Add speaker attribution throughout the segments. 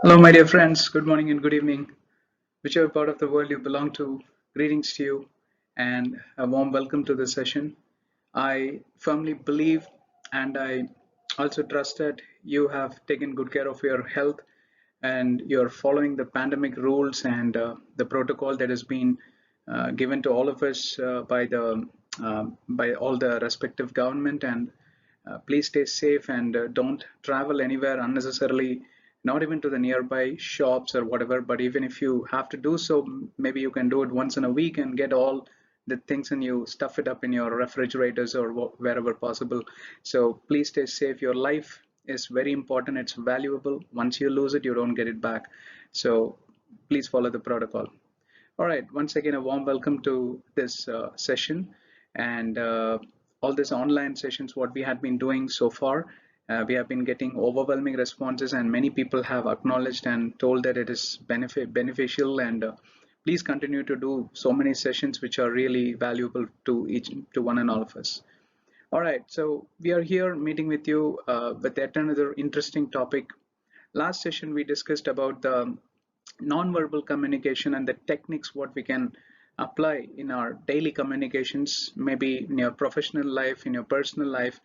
Speaker 1: Hello, my dear friends. Good morning and good evening. Whichever part of the world you belong to, greetings to you and a warm welcome to this session. I firmly believe and I also trust that you have taken good care of your health and you're following the pandemic rules and the protocol that has been given to all of us by all the respective government and please stay safe and don't travel anywhere unnecessarily, not even to the nearby shops or whatever. But even if you have to do so, maybe you can do it once in a week and get all the things and you stuff it up in your refrigerators or wherever possible. So please stay safe. Your life is very important, it's valuable. Once you lose it, you don't get it back. So please follow the protocol. All right, once again, a warm welcome to this session and all these online sessions, what we had been doing so far. We have been getting overwhelming responses, and many people have acknowledged and told that it is beneficial. And please continue to do so many sessions, which are really valuable to one and all of us. All right, so we are here meeting with you with yet another interesting topic. Last session we discussed about the non-verbal communication and the techniques what we can apply in our daily communications, maybe in your professional life, in your personal life.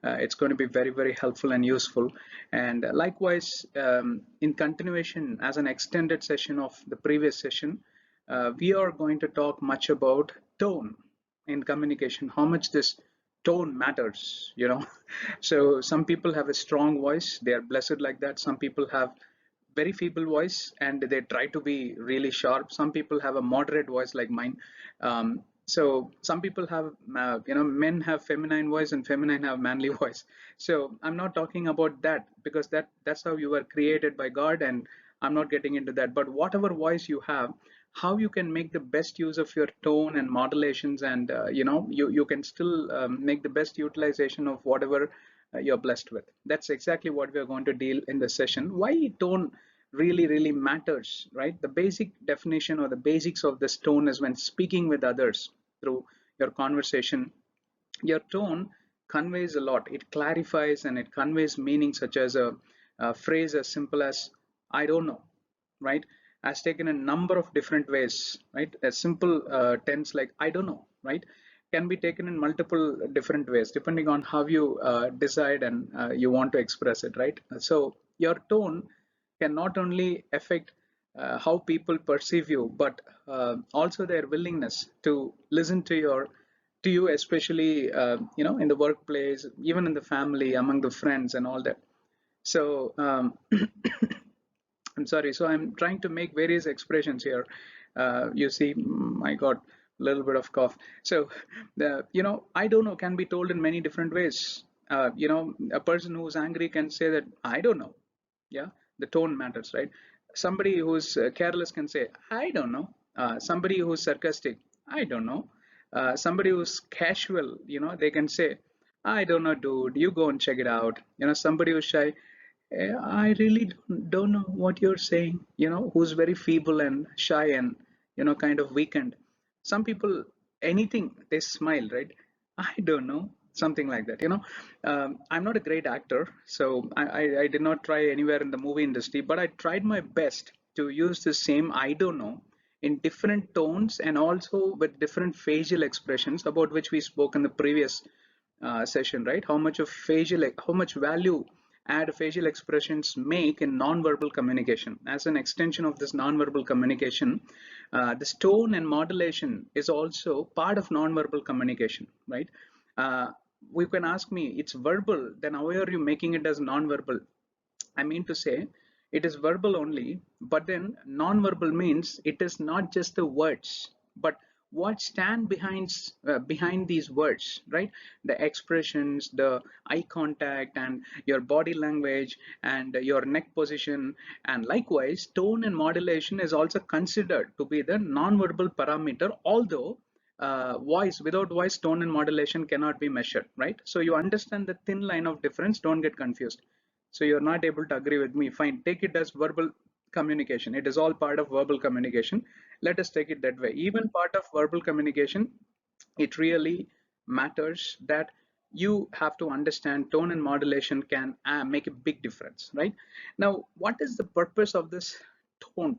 Speaker 1: It's going to be very, very helpful and useful. And likewise, in continuation, as an extended session of the previous session, we are going to talk much about tone in communication, how much this tone matters, So some people have a strong voice, they are blessed like that. Some people have very feeble voice and they try to be really sharp. Some people have a moderate voice like mine. So some people have men have feminine voice and feminine have manly voice. So I'm not talking about that because that's how you were created by God, and I'm not getting into that. But whatever voice you have, how you can make the best use of your tone and modulations, and you can still make the best utilization of whatever you're blessed with. That's exactly what we are going to deal in this session. Why tone really matters, right? The basic definition or the basics of this tone is when speaking with others through your conversation, your tone conveys a lot. It clarifies and it conveys meaning, such as a phrase as simple as "I don't know," right? Has taken a number of different ways, right? A simple tense like "I don't know," right, can be taken in multiple different ways depending on how you decide and you want to express it, right? So your tone can not only affect how people perceive you, but also their willingness to listen to you, especially in the workplace, even in the family, among the friends, and all that. So I'm sorry. So I'm trying to make various expressions here. You see, I got a little bit of cough. So I don't know can be told in many different ways. A person who's angry can say that I don't know. Yeah, the tone matters, right? Somebody who's careless can say I don't know. Somebody who's sarcastic, I don't know. Somebody who's casual, they can say I don't know, dude, you go and check it out. Somebody who's shy, I really don't know what you're saying, who's very feeble and shy and, kind of weakened. Some people, anything, they smile, right? I don't know, something like that, I'm not a great actor, so I did not try anywhere in the movie industry, but I tried my best to use the same I don't know in different tones and also with different facial expressions, about which we spoke in the previous session, right? How much value add facial expressions make in nonverbal communication. As an extension of this nonverbal communication, this tone and modulation is also part of nonverbal communication, right? Uh, you can ask me, it's verbal, then how are you making it as nonverbal? I mean to say, it is verbal only, but then non-verbal means it is not just the words, but what stand behind these words, right? The expressions, the eye contact, and your body language, and your neck position, and likewise, tone and modulation is also considered to be the non-verbal parameter, although without voice, tone and modulation cannot be measured, right? So you understand the thin line of difference, don't get confused. So you're not able to agree with me, fine, take it as verbal communication. It is all part of verbal communication. Let us take it that way. Even part of verbal communication, it really matters that you have to understand tone and modulation can make a big difference, right? Now, what is the purpose of this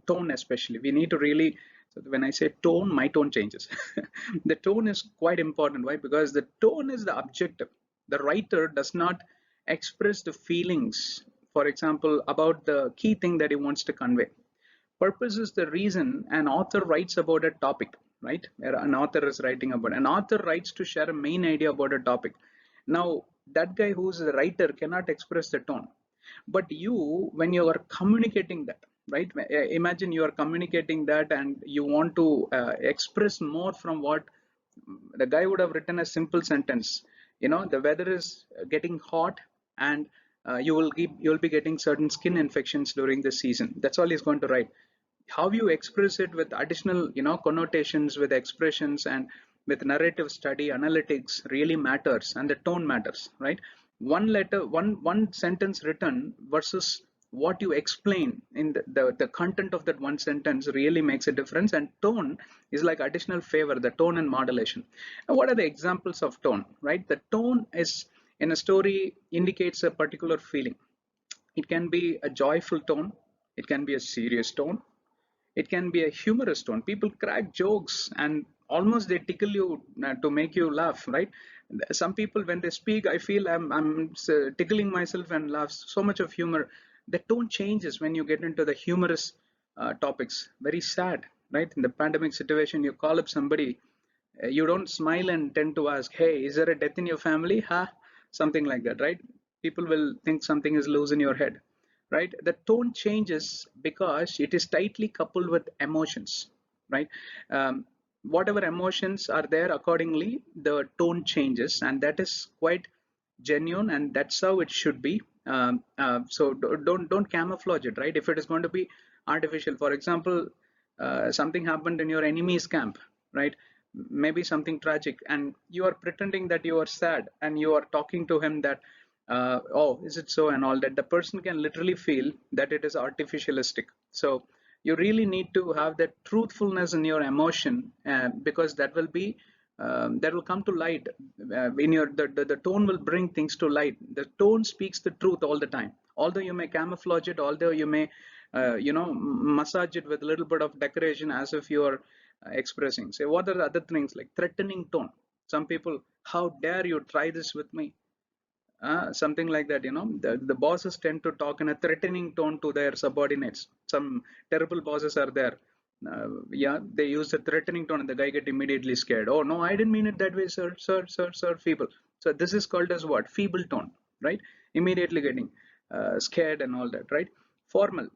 Speaker 1: tone especially? We need to really, so when I say tone, my tone changes. The tone is quite important. Why? Because the tone is the objective. The writer does not express the feelings, for example, about the key thing that he wants to convey. Purpose is the reason an author writes about a topic, right? An author is writing about, an author writes to share a main idea about a topic. Now, that guy who's the writer cannot express the tone. But you, when you are communicating that, right? Imagine you are communicating that and you want to express more from what the guy would have written a simple sentence. You know, the weather is getting hot and you'll be getting certain skin infections during the season. That's all he's going to write. How you express it with additional, connotations, with expressions, and with narrative study, analytics really matters, and the tone matters, right? One sentence written versus what you explain in the content of that one sentence really makes a difference. And tone is like additional favor, the tone and modulation. And what are the examples of tone, right? The tone is in a story indicates a particular feeling. It can be a joyful tone, it can be a serious tone, it can be a humorous tone. People crack jokes and almost they tickle you to make you laugh, right? Some people, when they speak, I feel I'm tickling myself and laugh. So much of humor. The tone changes when you get into the humorous topics. Very sad, right? In the pandemic situation, you call up somebody, you don't smile and tend to ask, hey, is there a death in your family? Huh? Something like that, right? People will think something is loose in your head, right? The tone changes because it is tightly coupled with emotions, right? Whatever emotions are there, accordingly the tone changes, and that is quite genuine, and that's how it should be. So don't camouflage it, right? If it is going to be artificial, for example, something happened in your enemy's camp, right? Maybe something tragic, and you are pretending that you are sad, and you are talking to him that oh, is it so, and all that. The person can literally feel that it is artificialistic. So you really need to have that truthfulness in your emotion, because that will be that will come to light in your the tone will bring things to light. The tone speaks the truth all the time, although you may camouflage it, although you may massage it with a little bit of decoration as if you are expressing. Say, what are the other things like threatening tone? Some people, how dare you try this with me? Something like that. The bosses tend to talk in a threatening tone to their subordinates. Some terrible bosses are there. Yeah, they use a threatening tone and the guy get immediately scared. Oh no, I didn't mean it that way, sir, feeble. So this is called as what? Feeble tone, right? Immediately getting scared and all that, right? Formal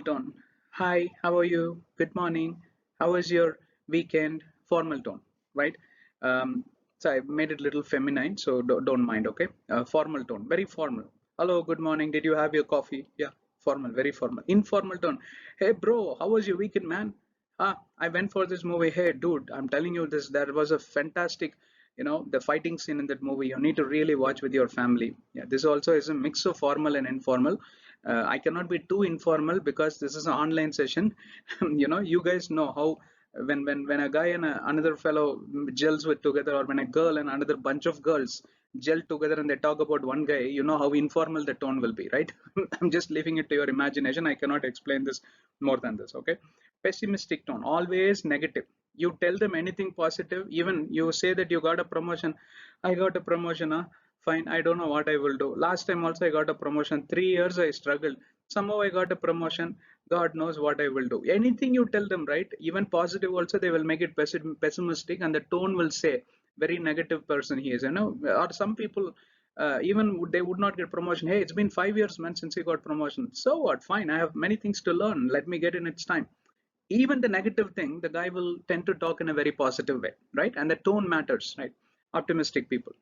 Speaker 1: tone. Hi, how are you? Good morning. How was your weekend? Formal tone, right? So I made it a little feminine, so don't mind, okay? Formal tone, very formal. Hello, good morning. Did you have your coffee? Yeah, formal, very formal. Informal tone. Hey, bro, how was your weekend, man? I went for this movie. Hey, dude, I'm telling you this. There was a fantastic, the fighting scene in that movie. You need to really watch with your family. Yeah, this also is a mix of formal and informal. I cannot be too informal because this is an online session. You guys know how when a guy and another fellow gels with together, or when a girl and another bunch of girls gel together and they talk about one guy, you know how informal the tone will be, right? I'm just leaving it to your imagination. I cannot explain this more than this, okay? Pessimistic tone, always negative. You tell them anything positive, even you say that you got a promotion. I got a promotion, huh? Fine, I don't know what I will do. Last time also I got a promotion. 3 years I struggled. Somehow I got a promotion. God knows what I will do. Anything you tell them, right? Even positive also, they will make it pessimistic, and the tone will say very negative person he is. Or some people even they would not get promotion. Hey, it's been 5 years, man, since he got promotion. So what? Fine, I have many things to learn. Let me get in its time. Even the negative thing, the guy will tend to talk in a very positive way, right? And the tone matters, right? Optimistic people,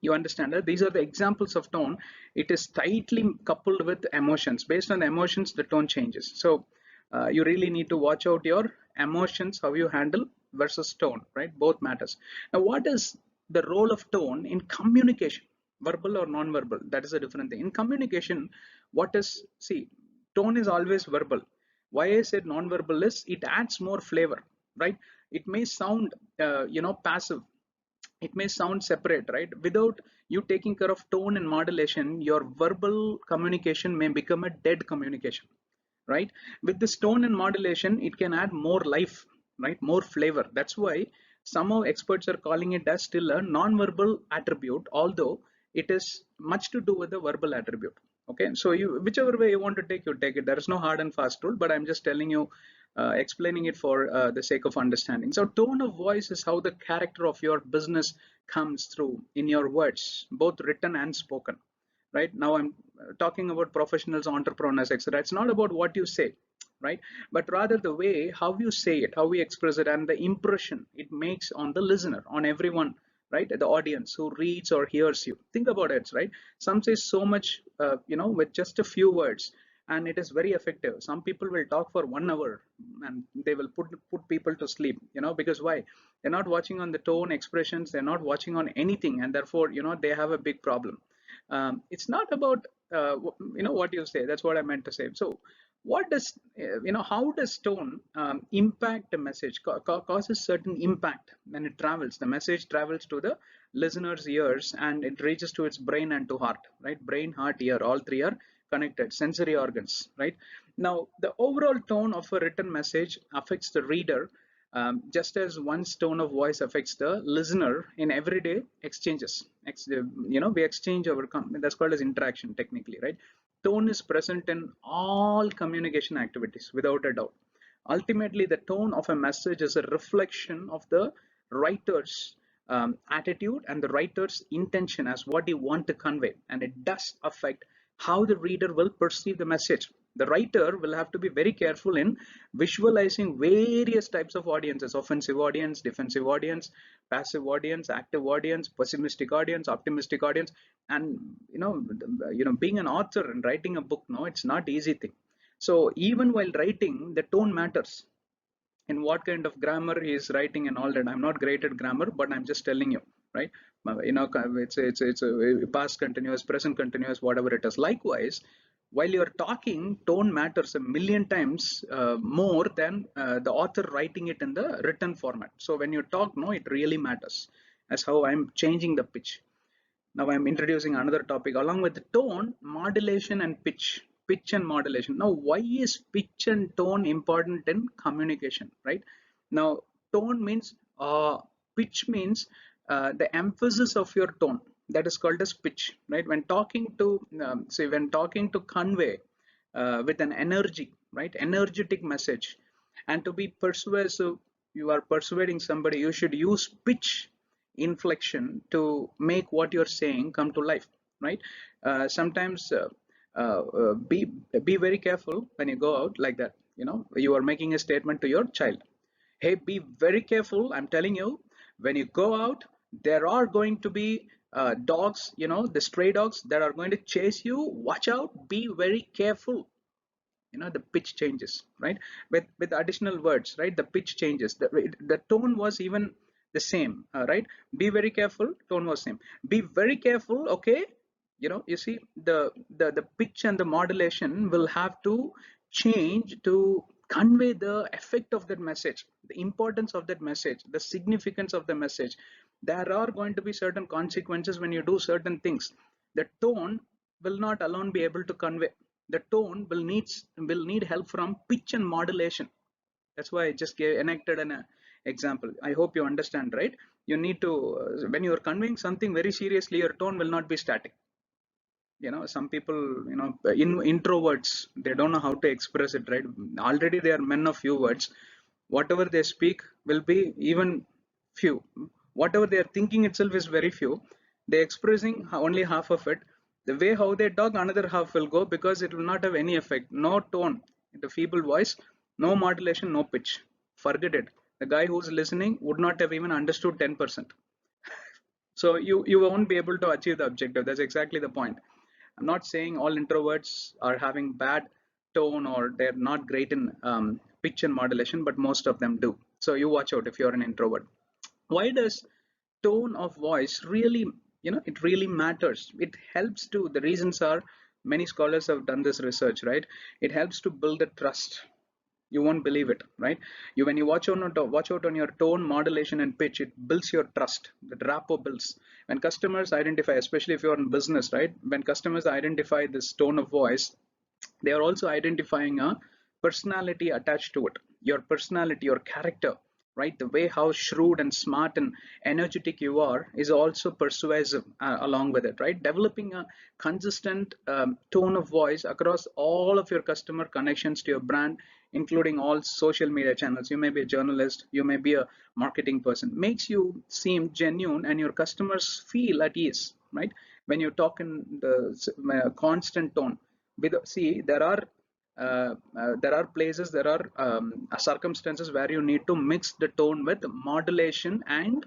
Speaker 1: you understand that these are the examples of tone. It is tightly coupled with emotions. Based on the emotions, the tone changes. So you really need to watch out your emotions, how you handle versus tone, right? Both matters. Now, what is the role of tone in communication? Verbal or non-verbal, that is a different thing. In communication, what is, see, tone is always verbal. Why I said non-verbal is it adds more flavor, right? It may sound passive. it may sound separate, right? Without you taking care of tone and modulation, your verbal communication may become a dead communication, right? With this tone and modulation, it can add more life, right? More flavor. That's why somehow experts are calling it as still a non-verbal attribute, although it is much to do with the verbal attribute. Okay, so you, whichever way you want to take, you take it. There is no hard and fast rule, but I'm just telling you, explaining it for the sake of understanding. So tone of voice is how the character of your business comes through in your words, both written and spoken. Right now I'm talking about professionals, entrepreneurs, etc. It's not about what you say, right? But rather the way how you say it, how we express it, and the impression it makes on the listener, on everyone, right? The audience who reads or hears you. Think about it, right? Some say so much, with just a few words, and it is very effective. Some people will talk for 1 hour and they will put people to sleep, because why? They're not watching on the tone, expressions, they're not watching on anything, and therefore they have a big problem. It's not about what you say. That's what I meant to say. So what does how does tone impact a message, causes certain impact when it travels. The message travels to the listener's ears and it reaches to its brain and to heart, right? Brain, heart, ear, all three are connected sensory organs, right? Now the overall tone of a written message affects the reader, just as one's tone of voice affects the listener in everyday exchanges. We exchange our, that's called as interaction technically, right? Tone is present in all communication activities without a doubt. Ultimately, the tone of a message is a reflection of the writer's attitude and the writer's intention as what you want to convey, and it does affect how the reader will perceive the message. The writer will have to be very careful in visualizing various types of audiences: offensive audience, defensive audience, passive audience, active audience, pessimistic audience, optimistic audience. And being an author and writing a book, no, it's not easy thing. So even while writing, the tone matters, in what kind of grammar he is writing and all that. I'm not great at grammar, but I'm just telling you, right? It's a past continuous, present continuous, whatever it is. Likewise, while you're talking, tone matters a million times more than the author writing it in the written format. So when you talk, no, it really matters. As how I'm changing the pitch. Now I'm introducing another topic along with the tone, modulation and pitch and modulation. Now, why is pitch and tone important in communication, right? Now, tone means, pitch means the emphasis of your tone. That is called as pitch, right? When talking to, when talking to convey with an energy, right? Energetic message, and to be persuasive, you are persuading somebody, you should use pitch inflection to make what you're saying come to life, right? Sometimes be very careful when you go out like that. You are making a statement to your child. Hey, be very careful, I'm telling you, when you go out, there are going to be dogs, the stray dogs that are going to chase you. Watch out, be very careful. The pitch changes, right? With additional words, right? The pitch changes. The tone was even the same, right? Be very careful, tone was same. Be very careful, okay? You see, the pitch and the modulation will have to change to convey the effect of that message, the importance of that message, the significance of the message. There are going to be certain consequences when you do certain things. The tone will not alone be able to convey. The tone will need help from pitch and modulation. That's why I just enacted an example. I hope you understand, right? You need to, when you are conveying something very seriously, your tone will not be static. Some people, introverts, they don't know how to express it, right? Already they are men of few words. Whatever they speak will be even few. Whatever they are thinking itself is very few. They're expressing only half of it. The way how they talk, another half will go, because it will not have any effect. No tone, the feeble voice, no modulation, no pitch. Forget it. The guy who's listening would not have even understood 10%. So you won't be able to achieve the objective. That's exactly the point. I'm not saying all introverts are having bad tone or they're not great in pitch and modulation, but most of them do. So you watch out if you're an introvert. Why does tone of voice really, it really matters? It helps to, the reasons are, many scholars have done this research, right? It helps to build a trust. You won't believe it, right? When you watch out on your tone, modulation, and pitch, it builds your trust. The rapport builds. When customers identify, especially if you're in business, right? When customers identify this tone of voice, they are also identifying a personality attached to it. Your personality, your character, right? The way how shrewd and smart and energetic you are is also persuasive along with it, right? Developing a consistent tone of voice across all of your customer connections to your brand, including all social media channels. You may be a journalist, you may be a marketing person, makes you seem genuine and your customers feel at ease, right? When you talk in the constant tone. See, there are places, there are circumstances where you need to mix the tone with modulation and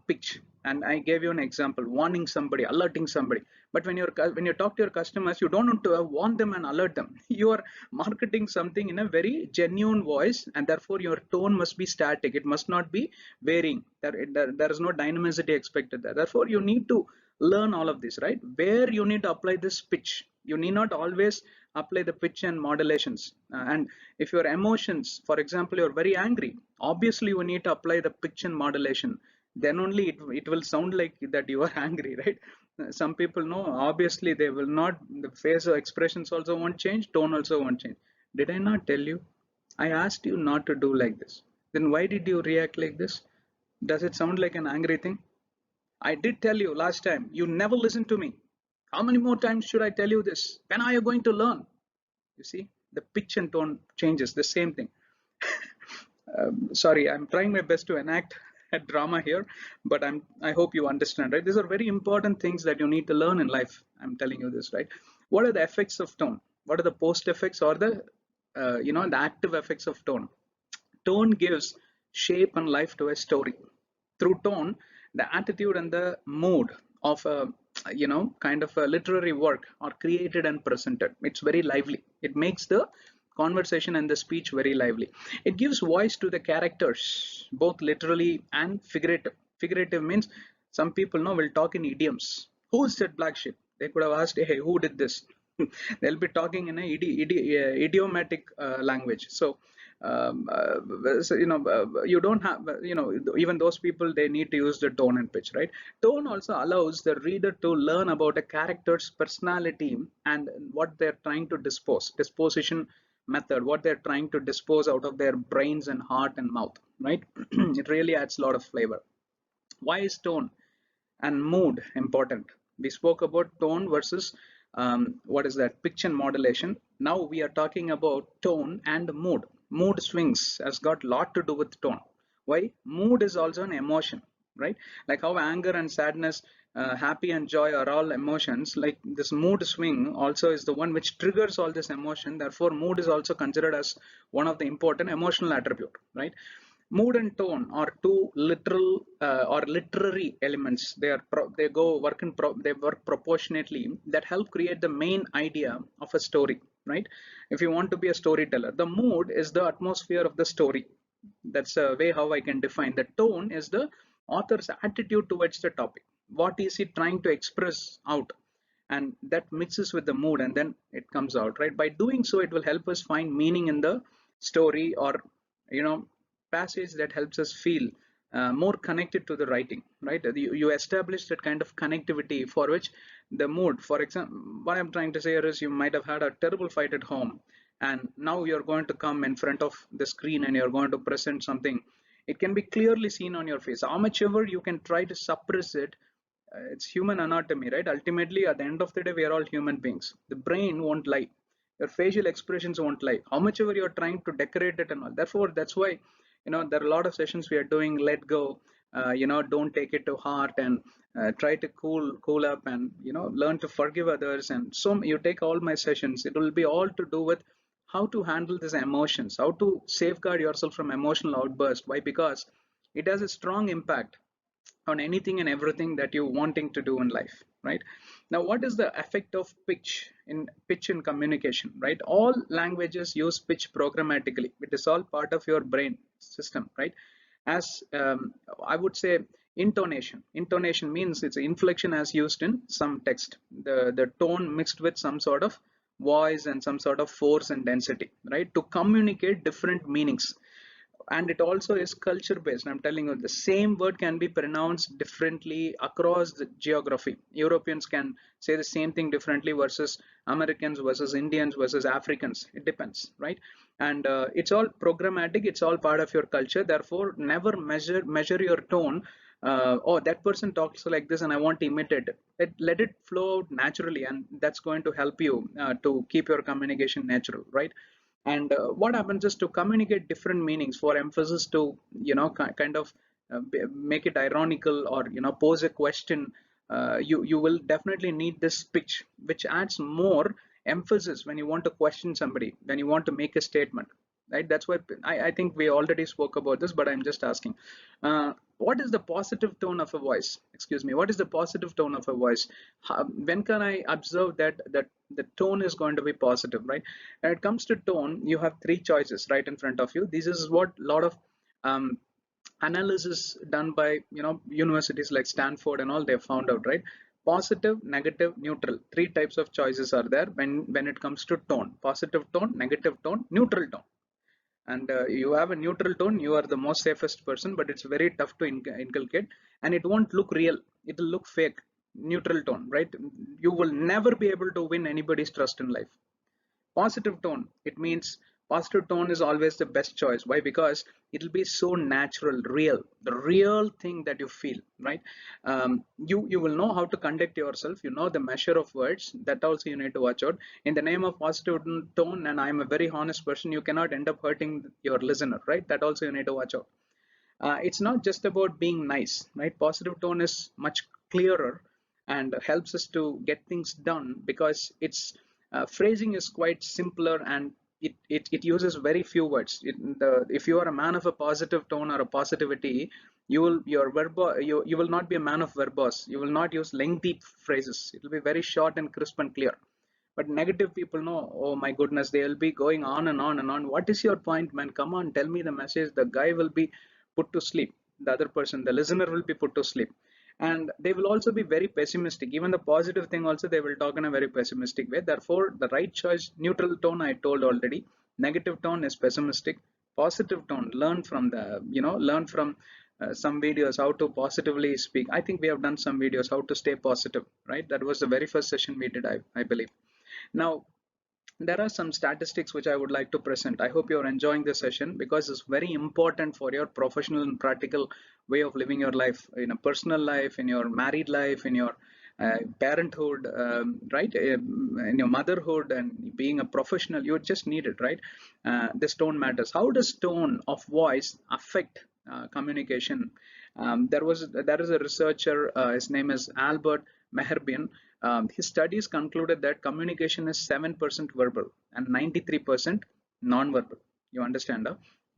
Speaker 1: pitch. And I gave you an example: warning somebody, alerting somebody. But when you talk to your customers, you don't want to warn them and alert them. You are marketing something in a very genuine voice, and therefore your tone must be static. It must not be varying. There is no dynamicity expected there. Therefore, you need to learn all of this, right? Where you need to apply this pitch. You need not always apply the pitch and modulations. And if your emotions, for example, you're very angry, obviously you need to apply the pitch and modulation. Then only it will sound like that you are angry, right? Some people know, obviously they will not, the face or expressions also won't change, tone also won't change. Did I not tell you? I asked you not to do like this. Then why did you react like this? Does it sound like an angry thing? I did tell you last time, you never listen to me. How many more times should I tell you this? When are you going to learn? You see, the pitch and tone changes, the same thing. Sorry, I'm trying my best to enact a drama here, but I hope you understand, right? These are very important things that you need to learn in life. I'm telling you this, right? What are the effects of tone? What are the post effects or the the active effects of tone? Tone gives shape and life to a story. Through tone, the attitude and the mood of a kind of a literary work are created and presented. It's very lively. It makes the conversation and the speech very lively. It gives voice to the characters, both literally and figurative. Figurative means some people know will talk in idioms. Who said black sheep? They could have asked, hey, who did this? They'll be talking in a idiomatic language. You don't have, even those people, they need to use the tone and pitch, right? Tone also allows the reader to learn about a character's personality and what they're trying to disposition method, what they're trying to dispose out of their brains and heart and mouth, right? It really adds a lot of flavor. Why is tone and mood important? We spoke about tone versus what is that, pitch and modulation. Now we are talking about tone and mood. Mood swings has got a lot to do with tone. Why? Mood is also an emotion, right? Like how anger and sadness, happy and joy are all emotions. Like this mood swing also is the one which triggers all this emotion. Therefore, mood is also considered as one of the important emotional attribute, right? Mood and tone are two literal or literary elements. They work proportionately, that help create the main idea of a story, right? If you want to be a storyteller, the mood is the atmosphere of the story. That's a way how I can define. The tone is the author's attitude towards the topic. What is he trying to express out? And that mixes with the mood and then it comes out, right? By doing so, it will help us find meaning in the story, or passage that helps us feel more connected to the writing, right? You establish that kind of connectivity for which the mood. For example, what I'm trying to say here is, you might have had a terrible fight at home, and now you're going to come in front of the screen and you're going to present something. It can be clearly seen on your face. How much ever you can try to suppress it, it's human anatomy, right? Ultimately, at the end of the day, we are all human beings. The brain won't lie. Your facial expressions won't lie. How much ever you're trying to decorate it and all. Therefore, that's why there are a lot of sessions we are doing. Let go. Don't take it to heart, and try to cool up, and learn to forgive others. And so you take all my sessions. It will be all to do with how to handle these emotions, how to safeguard yourself from emotional outburst. Why? Because it has a strong impact on anything and everything that you're wanting to do in life, right? Now, what is the effect of pitch in communication, right? All languages use pitch programmatically. It is all part of your brain system, right? As I would say, intonation means it's inflection as used in some text, the tone mixed with some sort of voice and some sort of force and density, right, to communicate different meanings. And it also is culture based. I'm telling you, the same word can be pronounced differently across the geography. Europeans can say the same thing differently versus Americans versus Indians versus Africans. It depends, right? And it's all programmatic, it's all part of your culture. Therefore, never measure your tone. Oh, that person talks like this and I want to imitate it. Let it flow out naturally, and that's going to help you to keep your communication natural, right? And what happens is, to communicate different meanings, for emphasis to kind of make it ironical, or pose a question, you will definitely need this pitch, which adds more emphasis when you want to question somebody, when you want to make a statement, right? That's why I think we already spoke about this, but I'm just asking, what is the positive tone of a voice? Excuse me, what is the positive tone of a voice? When can I observe that the tone is going to be positive, right? When it comes to tone, you have three choices right in front of you. This is what a lot of um, analysis done by universities like Stanford and all, they found out, right? Positive, negative, neutral, three types of choices are there when it comes to tone: positive tone, negative tone, neutral tone. And you have a neutral tone, you are the most safest person, but it's very tough to inculcate, and it won't look real, it will look fake. Neutral tone, right? You will never be able to win anybody's trust in life. Positive tone, it means positive tone is always the best choice. Why? Because it'll be so natural, real, the real thing that you feel, right? You will know how to conduct yourself, you know the measure of words. That also you need to watch out. In the name of positive tone, and I'm a very honest person, you cannot end up hurting your listener, right? That also you need to watch out. It's not just about being nice, right? Positive tone is much clearer and helps us to get things done, because its phrasing is quite simpler, and it uses very few words. If you are a man of a positive tone or a positivity, you will not be a man of verbose. You will not use lengthy phrases. It will be very short and crisp and clear. But negative people know, oh my goodness, they'll be going on and on and on. What is your point, man? Come on, tell me the message. The guy will be put to sleep. The other person, the listener, will be put to sleep. And they will also be very pessimistic. Even the positive thing also, they will talk in a very pessimistic way. Therefore, the right choice, neutral tone, I told already. Negative tone is pessimistic. Positive tone, learn from some videos how to positively speak. I think we have done some videos how to stay positive, right? That was the very first session we did, I believe. Now, there are some statistics which I would like to present. I hope you're enjoying this session, because it's very important for your professional and practical way of living your life, in a personal life, in your married life, in your parenthood, right? In your motherhood, and being a professional, you just need it, right? This tone matters. How does tone of voice affect communication? There is a researcher, his name is Albert Meherbian. His studies concluded that communication is 7% verbal and 93% non-verbal. You understand?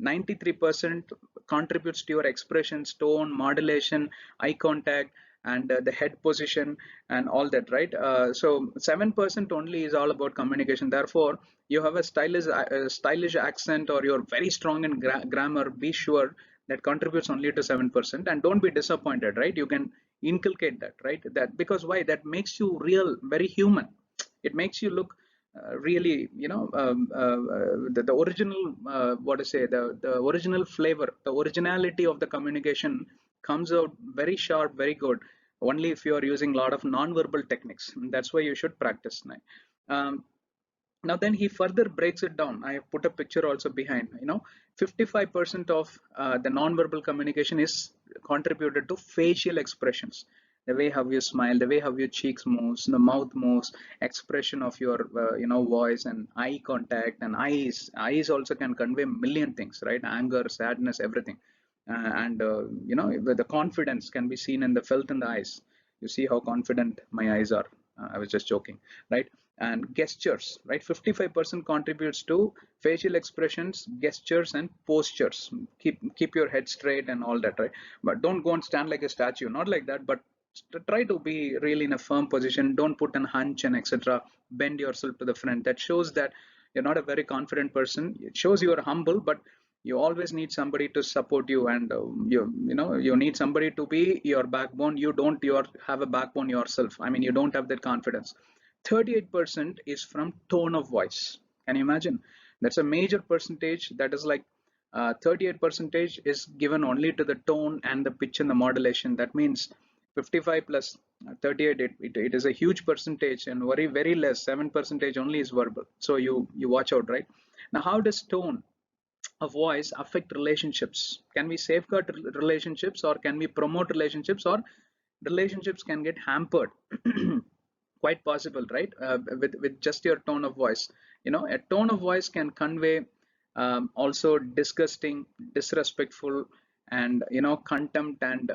Speaker 1: 93% contributes to your expressions, tone, modulation, eye contact, and the head position, and all that, right? So 7% only is all about communication. Therefore, you have a stylish accent, or you're very strong in grammar, be sure that contributes only to 7%, and don't be disappointed, right? You can inculcate that, right? That, because why? That makes you real, very human. It makes you look really, the original, what to say, the original flavor, the originality of the communication comes out very sharp, very good, only if you are using a lot of non-verbal techniques. That's why you should practice. um, Now then, he further breaks it down. I have put a picture also behind. 55% of the nonverbal communication is contributed to facial expressions, the way how you smile, the way how your cheeks moves, the mouth moves, expression of your voice, and eye contact, and eyes also can convey a million things, right? Anger, sadness, everything. And the confidence can be seen in the felt in the eyes. You see how confident my eyes are. I was just joking, right? And gestures, right? 55% contributes to facial expressions, gestures, and postures. Keep your head straight and all that, right? But don't go and stand like a statue, not like that, but try to be really in a firm position. Don't put an hunch and etc. Bend yourself to the front. That shows that you're not a very confident person. It shows you are humble, but you always need somebody to support you, and you need somebody to be your backbone. You have a backbone yourself. I mean, you don't have that confidence. 38% is from tone of voice. Can you imagine? That's a major percentage. That is like 38% is given only to the tone and the pitch and the modulation. That means 55 plus 38, it is a huge percentage, and very less 7% only is verbal. So you watch out, right? Now, how does tone of voice affect relationships? Can we safeguard relationships, or can we promote relationships, or relationships can get hampered? Quite possible, right? With just your tone of voice. A tone of voice can convey also disgusting, disrespectful, and contempt, and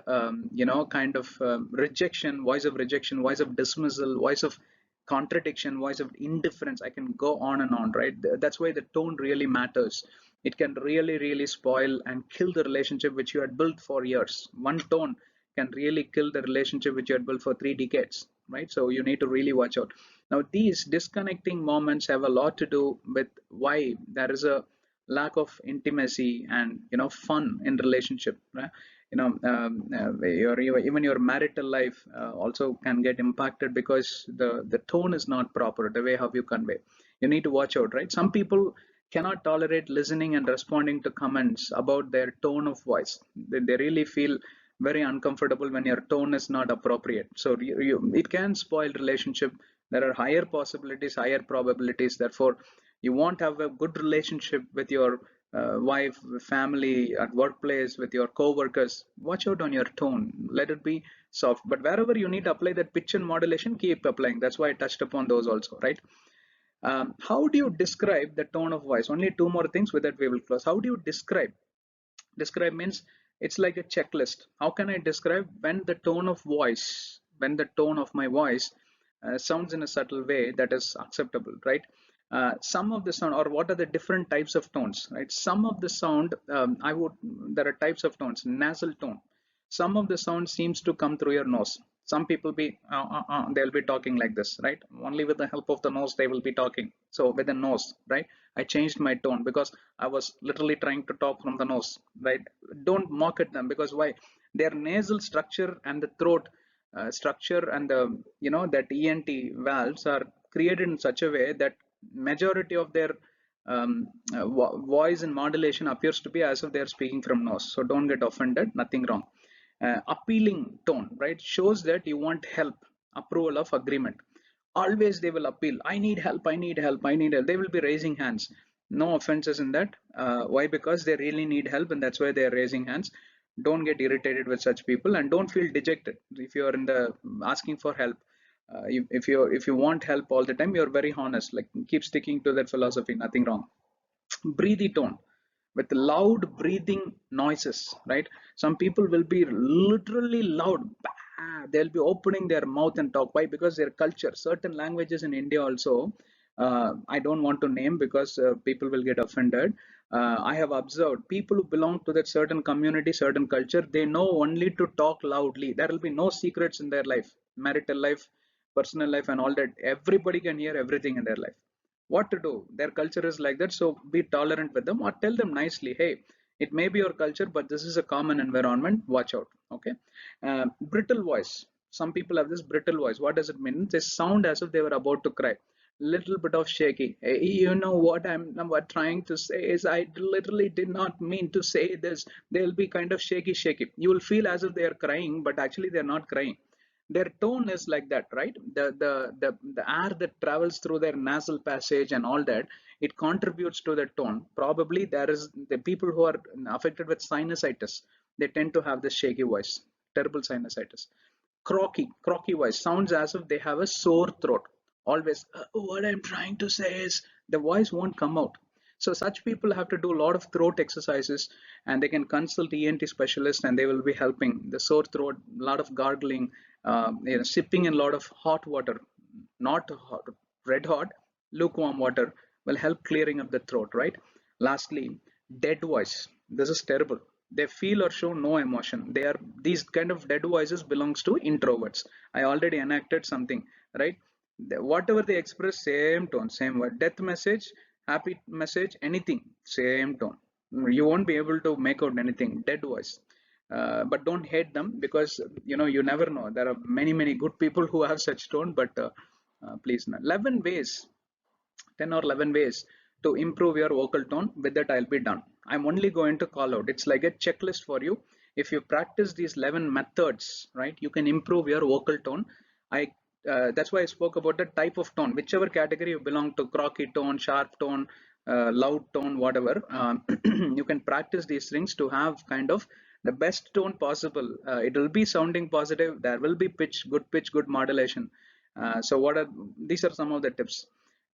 Speaker 1: kind of rejection, voice of rejection, voice of dismissal, voice of contradiction, voice of indifference. I can go on and on, right? That's why the tone really matters. It can really spoil and kill the relationship which you had built for years. One tone can really kill the relationship which you had built for 3 decades, right? So you need to really watch out. Now, these disconnecting moments have a lot to do with why there is a lack of intimacy and fun in relationship, right? Even your marital life also can get impacted because the tone is not proper, the way how you convey. You need to watch out, right? Some people cannot tolerate listening and responding to comments about their tone of voice. They really feel very uncomfortable when your tone is not appropriate. So it can spoil relationship. There are higher possibilities, higher probabilities. Therefore, you won't have a good relationship with your wife, family, at workplace, with your co-workers. Watch out on your tone. Let it be soft. But wherever you need to apply that pitch and modulation, keep applying. That's why I touched upon those also, right? How do you describe the tone of voice? Only two more things, with that we will close. How do you describe? Describe means it's like a checklist. How can I describe when the tone of voice, when the tone of my voice sounds in a subtle way that is acceptable, right? Some of the sound, or what are the different types of tones, right? Some of the sound, there are types of tones. Nasal tone. Some of the sound seems to come through your nose. Some people they'll be talking like this, right? Only with the help of the nose they will be talking. So with the nose, right? I changed my tone because I was literally trying to talk from the nose, right? Don't mock at them, because why? Their nasal structure and the throat structure and the that ENT valves are created in such a way that majority of their voice and modulation appears to be as if they are speaking from nose. So don't get offended, nothing wrong. Appealing tone, right, shows that you want help, approval, of agreement. Always they will appeal. I need help, I need help, I need help. They will be raising hands. No offenses in that. Why? Because they really need help, and that's why they are raising hands. Don't get irritated with such people, and don't feel dejected if you are in the asking for help. If you want help all the time, you're very honest. Like, keep sticking to that philosophy. Nothing wrong. Breathy tone with loud breathing noises, right? Some people will be literally loud. They'll be opening their mouth and talk. Why? Because their culture, certain languages in India also, I don't want to name because people will get offended. I have observed people who belong to that certain community, certain culture, they know only to talk loudly. There will be no secrets in their life, marital life, personal life, and all that. Everybody can hear everything in their life. What to do? Their culture is like that. So be tolerant with them, or tell them nicely, hey, it may be your culture, but this is a common environment, watch out. Okay. Brittle voice. Some people have this brittle voice. What does it mean? They sound as if they were about to cry. Little bit of shaky. Hey, what I'm trying to say is, I literally did not mean to say this. They'll be kind of shaky. You will feel as if they are crying, but actually they're not crying. Their tone is like that, right? The air that travels through their nasal passage and all that, it contributes to the tone. Probably there is the people who are affected with sinusitis, they tend to have this shaky voice. Terrible sinusitis. Croaky voice, sounds as if they have a sore throat. Always, what I'm trying to say is, the voice won't come out. So such people have to do a lot of throat exercises, and they can consult ENT specialist, and they will be helping the sore throat. A lot of gargling, sipping in a lot of hot water, not hot, red hot, lukewarm water will help clearing up the throat, right? Lastly, dead voice. This is terrible. They feel or show no emotion. These kind of dead voices belongs to introverts. I already enacted something, right? Whatever they express, same tone, same word. Death message, happy message, anything, same tone. You won't be able to make out anything. Dead voice. But don't hate them, because you never know. There are many good people who have such tone, but please. 11 ways, 10 or 11 ways to improve your vocal tone. With that, I'll be done. I'm only going to call out. It's like a checklist for you. If you practice these 11 methods, right, you can improve your vocal tone. That's why I spoke about the type of tone, whichever category you belong to, croaky tone, sharp tone, loud tone, whatever. You can practice these things to have kind of the best tone possible. It will be sounding positive. There will be pitch, good modulation. So these are some of the tips.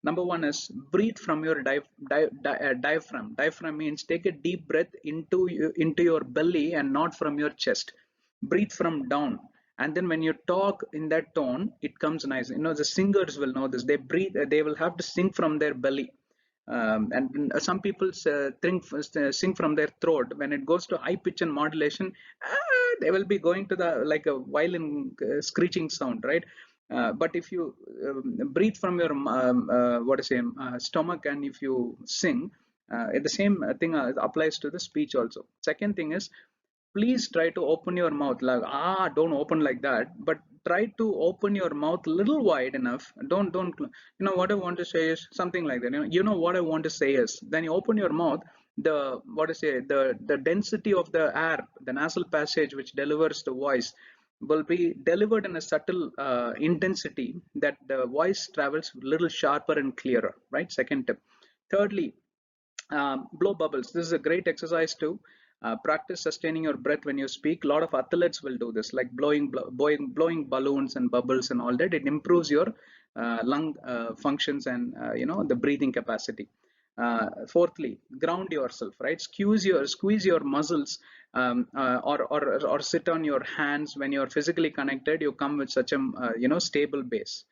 Speaker 1: Number one is breathe from your diaphragm. Diaphragm means take a deep breath into your belly and not from your chest. Breathe from down, and then when you talk in that tone, it comes nice. You know, the singers will know this. They breathe. They will have to sing from their belly. And some people sing from their throat. When it goes to high pitch and modulation, they will be going to the like a violin screeching sound, right? But if you breathe from your stomach, and if you sing, the same thing applies to the speech also. Second thing is, please try to open your mouth. Like, don't open like that, but try to open your mouth a little wide enough. Don't you know what I want to say is something like that. You know what I want to say is, then you open your mouth, the density of the air, the nasal passage which delivers the voice, will be delivered in a subtle intensity that the voice travels a little sharper and clearer, right? Second tip. Thirdly, blow bubbles. This is a great exercise to practice sustaining your breath when you speak. A lot of athletes will do this, like blowing balloons and bubbles and all that. It improves your lung functions and the breathing capacity. Fourthly, ground yourself, right? Squeeze your muscles, or sit on your hands. When you're physically connected, you come with such a stable base.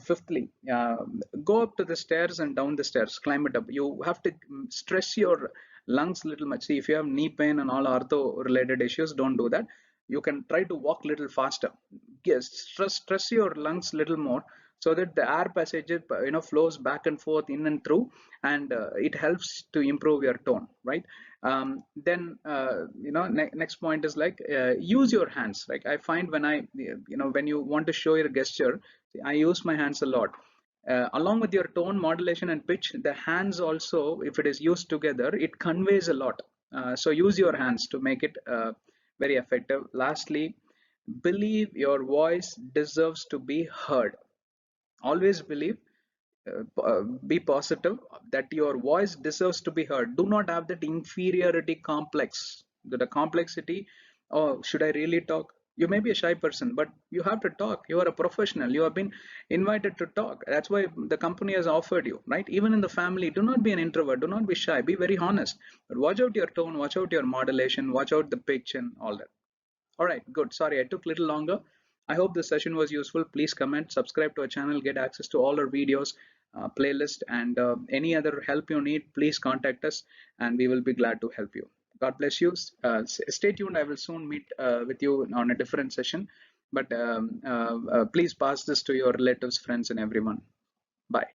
Speaker 1: Fifthly, go up to the stairs and down the stairs, climb it up. You have to stress your lungs a little much. See, if you have knee pain and all ortho related issues, don't do that. You can try to walk a little faster. Yes, stress your lungs a little more, so that the air passage flows back and forth, in and through, and it helps to improve your tone, right? Then next point is like, use your hands. Like, I find when you want to show your gesture, I use my hands a lot. Along with your tone modulation and pitch, the hands also, if it is used together, it conveys a lot. So use your hands to make it very effective. Lastly, believe your voice deserves to be heard. Always believe, be positive that your voice deserves to be heard. Do not have that inferiority complex, the complexity. Oh, should I really talk? You may be a shy person, but you have to talk. You are a professional. You have been invited to talk. That's why the company has offered you, right? Even in the family, do not be an introvert. Do not be shy. Be very honest. But watch out your tone. Watch out your modulation. Watch out the pitch and all that. All right, good. Sorry, I took a little longer. I hope this session was useful. Please comment, subscribe to our channel, get access to all our videos, playlist, and any other help you need, please contact us and we will be glad to help you. God bless you. Stay tuned. I will soon meet with you on a different session, but please pass this to your relatives, friends, and everyone. Bye.